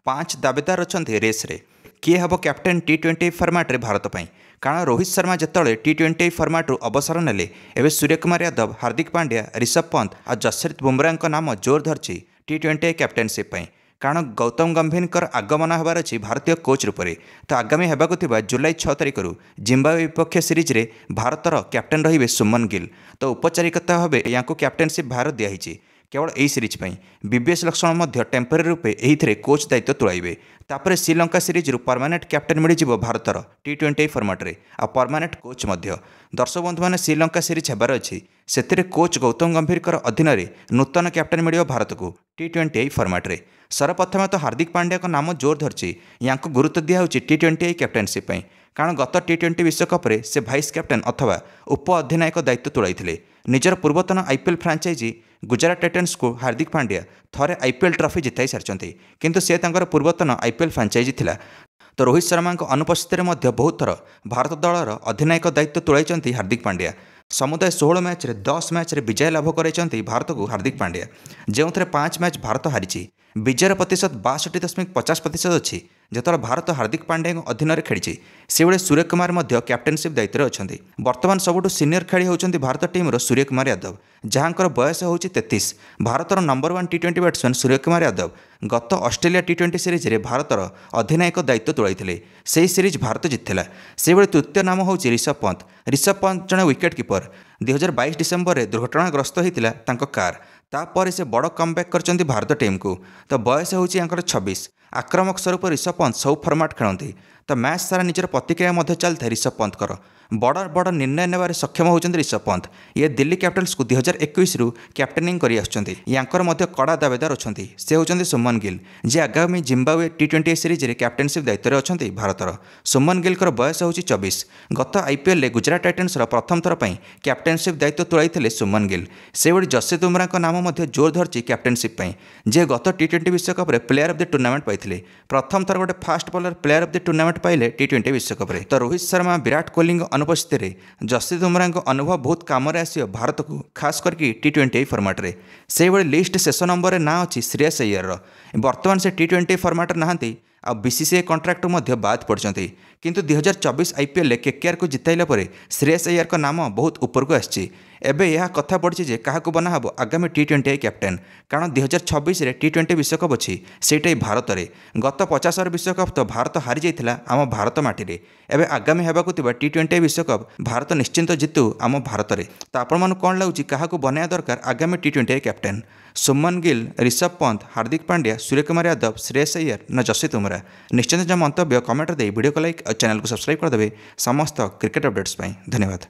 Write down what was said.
पांच दावेदार अच्छा रेस्रे किए हम कैप्टेन टी20 फर्माट्रे भारत पर। कारण रोहित शर्मा जिते टी20 फर्माट्रु अवसर नेले एवं सूर्यकुमार यादव, हार्दिक पांड्या, ऋषभ पंत और जसप्रीत बुमराह नाम जोर धरछि टी20 कैप्टेनशिप। कारण गौतम गंभीर आगमन होबार अच्छी भारतीय कोच रूप में। तो आगामी होगा जुलाई 6 तारिख जिम्बाब्वे विपक्ष सीरीज रे भारतर कैप्टेन रहिबे सुमन गिल। तो औपचारिकता भाव या कैप्टेनशिप भार दिखाई केवल यही सीरीज बीबीएस लक्ष्मण टेम्पररी रूपे यही कोच दायित्व तुलाइबे। तापर श्रीलंका सीरीज रु परमानेंट कैप्टेन मिल भारतर टी20 फर्माट्रे आ परमानेंट कोच दर्शक बंधु मैंने श्रीलंका सीरीज होबार अच्छी से कोच गौतम गंभीर अधीन नूतन कैप्टेन मिल भारत को टी20 फर्माट्रे। सर्वप्रथम तो हार्दिक पांड्या का नाम जोर धरछि या गुरुत्व दिखाई टी20 कैप्टेनशिप। कारण गत टी20 विश्वकप से भाइस कैप्टेन अथवा उप अधिनायक दायित्व तुलाई निजर पूर्वतन आईपीएल फ्रांचाइजी गुजरात टाइटन्स को हार्दिक पांड्या थरे आईपीएल ट्रॉफी जिताई सारी किंतु से पूर्वतन आईपीएल फ्रांचाइजी थिला। तो रोहित शर्मा अनुपस्थित बहुत थर भारत दलर अधिनायक दायित्व तुलाई हार्दिक पांड्या। समुदाय 16 मैच 10 मैच विजय लाभ कर भारत को हार्दिक पांड्या, जो 5 मैच भारत हारी। विजयर प्रतिशत 62.50% अच्छी जो भारत हार्दिक पांड्या अधीन खेली। से भाई सूर्यकुमार कैप्टेनशिप दायित्व अच्छा। बर्तमान सबुठ सीनियर खेली होती भारत टीम सूर्यकुमार यादव, जहाँकर बयस हो 33। भारतर नंबर 1 टी20 बैट्समैन सूर्यकुमार यादव गत ऑस्ट्रेलिया टी20 सीरीज रे भारतर अधिनायक दायित्व तुलाई से सीरीज भारत जीतला। से भाई तृतीय नाम हूँ ऋषभ पंत। ऋषभ पंत जड़े विकेट कीपर 2022 डिसेम्बर में दुर्घटनाग्रस्त होता कार। तापर से बड़ कमबैक कर भारत टीम को। तो बयस हो 26। आक्रामक स्वरूप ऋषभ पंत सब फर्माट खेलती। तो मैच सारा निजर प्रतिक्रिया चलता ऋषभ पंत बड़ बड़ निर्णय नेबार सक्षम होती ऋषभ पंत। ये दिल्ली कैपिटल्स को 2021 रु कैप्टेनिंग कर कड़ा दावेदार अच्छा। से होती सुमन गिल जे आगामी जिम्बाब्वे टी20 सीरीज रे कैप्टेनशिप दायित्व अच्छा भारतर। सुमन गिल बयस हो 24। गत आईपीएल गुजरात टाइटन्स प्रथम थर पर कैप्टेनशिप दायित्व तुलाई सुमन गिल। से भाई जसप्रीत बुमराह नाम जोर धरछि कैप्टेनशिप जे गत टी20 विश्वकप प्लेयर ऑफ द टूर्नामेंट पाई। प्रथम थर गोटे fast bowler player of the tournament पाइले टी20 विश्वकप। तो रोहित शर्मा, विराट कोहली अनुपस्थित जसप्रीत बुमराह अनुभव बहुत कम आसो भारत को, खास करके टी20 फर्माट्रे। से भाई लिस्ट शेष नंबर ना अच्छी श्रेयस अय्यर। बर्तमान से टी20 फर्माट नहांती आ बीसीसीआई कॉन्ट्रैक्ट बाद पड़ते। किंतु 2024 आईपीएल केकेआर को जिताइला परे श्रेयस अय्यर का नाम बहुत ऊपर को आसी। एबे यह कथा पड़ी जे क्या बनाहब आगामी टी20 कैप्टेन। कारण 2026 टी20 विश्वकप अच्छी से भारत में। गत 50 विश्वकप तो भारत हारी जाइथिला आम भारत माटी। एबे आगामी होगाक टी20 विश्वकप भारत निश्चिंत जितु आम भारत में। तो आपण कौन लगुच क्या बनाया दरकार आगामी टी20 कैप्टेन? सुमन गिल, ऋषभ पंत, हार्दिक पांड्या, सूर्यकुमार यादव, श्रेयस अय्यर ना जसप्रीत बुमराह? निश्चिंत मंतव्य कमेंट दे वीडियो को लाइक और चैनल को सब्सक्राइब करदे समस्त क्रिकेट अपडेट्स। धन्यवाद।